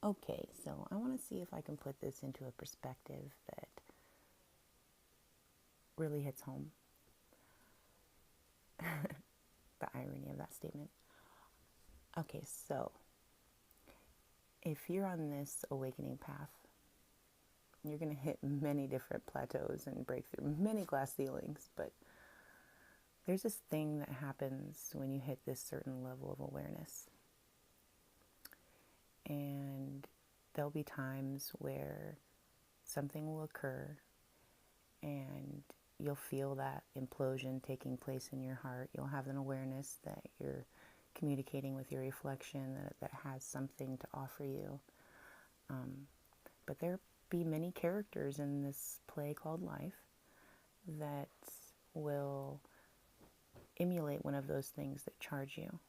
Okay, so I want to see if I can put this into a perspective that really hits home. The irony of that statement. Okay, so if you're on this awakening path, you're going to hit many different plateaus and break through many glass ceilings, but there's this thing that happens when you hit this certain level of awareness. And there'll be times where something will occur and you'll feel that implosion taking place in your heart. You'll have an awareness that you're communicating with your reflection, that has something to offer you. But there be many characters in this play called life that will emulate one of those things that charge you.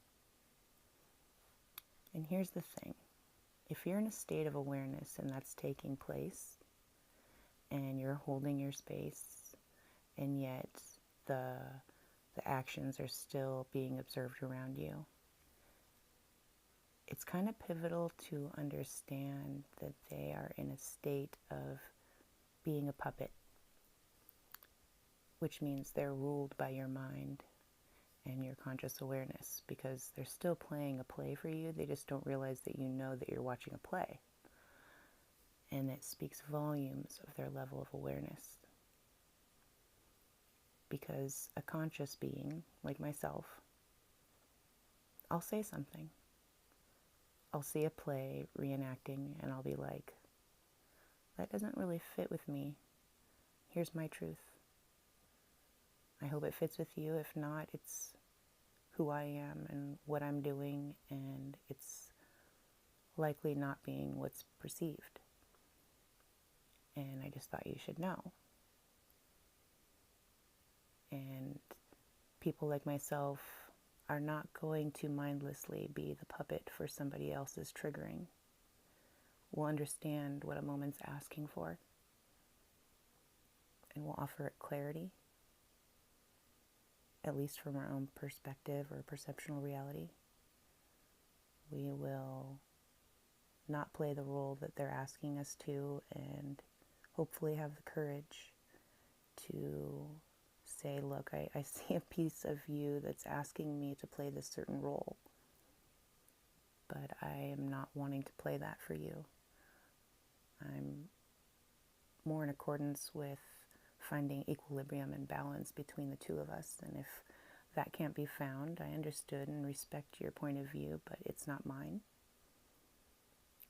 And here's the thing. If you're in a state of awareness and that's taking place, and you're holding your space, and yet the actions are still being observed around you, it's kind of pivotal to understand that they are in a state of being a puppet, which means they're ruled by your mind and your conscious awareness, because they're still playing a play for you. They just don't realize that you know that you're watching a play. And it speaks volumes of their level of awareness. Because a conscious being, like myself, I'll say something. I'll see a play reenacting and I'll be like, that doesn't really fit with me. Here's my truth. I hope it fits with you. If not, it's who I am and what I'm doing, and it's likely not being what's perceived. And I just thought you should know. And people like myself are not going to mindlessly be the puppet for somebody else's triggering. We'll understand what a moment's asking for, and we'll offer it clarity, at least from our own perspective or perceptual reality. We will not play the role that they're asking us to, and hopefully have the courage to say, look, I see a piece of you that's asking me to play this certain role, but I am not wanting to play that for you. I'm more in accordance with finding equilibrium and balance between the two of us. And if that can't be found, I understood and respect your point of view, but it's not mine.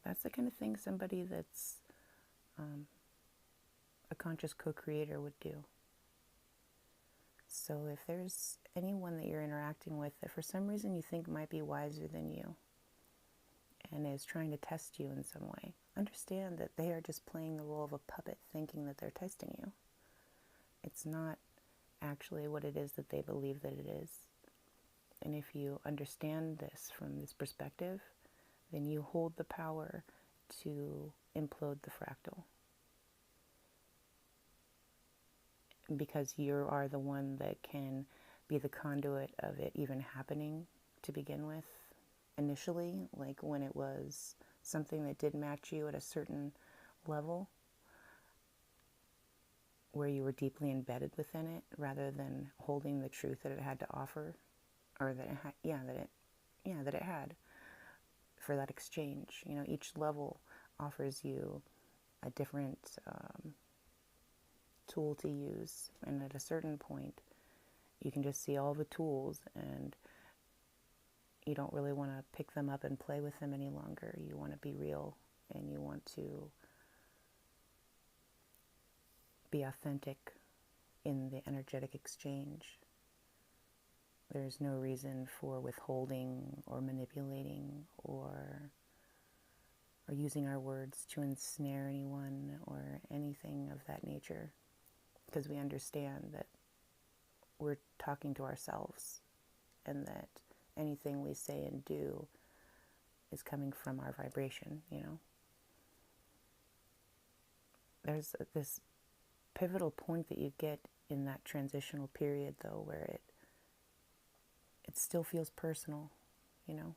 That's the kind of thing somebody that's a conscious co-creator would do. So if there's anyone that you're interacting with that for some reason you think might be wiser than you and is trying to test you in some way, understand that they are just playing the role of a puppet, thinking that they're testing you. It's not actually what it is that they believe that it is. And if you understand this from this perspective, then you hold the power to implode the fractal. Because you are the one that can be the conduit of it even happening to begin with, initially, like when it was something that did match you at a certain level, where you were deeply embedded within it, rather than holding the truth that it had to offer, or that it had, that it had for that exchange. You know, each level offers you a different tool to use, and at a certain point you can just see all the tools and you don't really want to pick them up and play with them any longer. You want to be real, and you want to be authentic in the energetic exchange. There's no reason for withholding or manipulating or using our words to ensnare anyone or anything of that nature, because we understand that we're talking to ourselves, and that anything we say and do is coming from our vibration, you know. There's this pivotal point that you get in that transitional period, though, where it still feels personal, you know,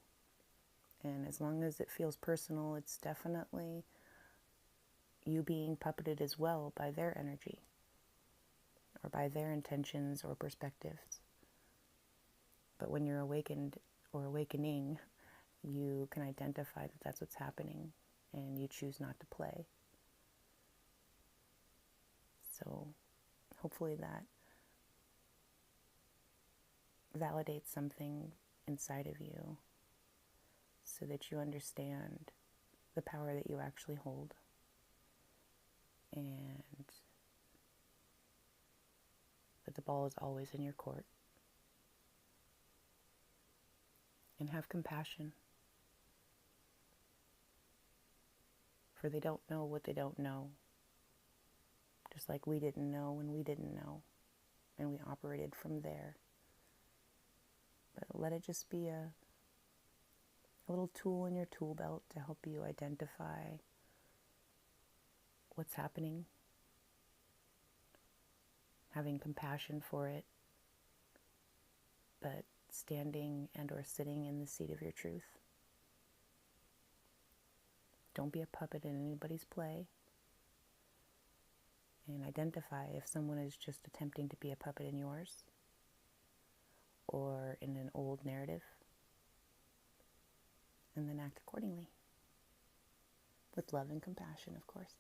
And as long as it feels personal, it's definitely you being puppeted as well by their energy or by their intentions or perspectives. But when you're awakened or awakening, you can identify that that's what's happening and you choose not to play. So hopefully that validates something inside of you so that you understand the power that you actually hold and that the ball is always in your court. And have compassion, for they don't know what they don't know, just like we didn't know when we didn't know, and we operated from there. But let it just be a little tool in your tool belt to help you identify what's happening, having compassion for it, but standing and or sitting in the seat of your truth. Don't be a puppet in anybody's play, and identify if someone is just attempting to be a puppet in yours or in an old narrative, and then act accordingly with love and compassion, of course.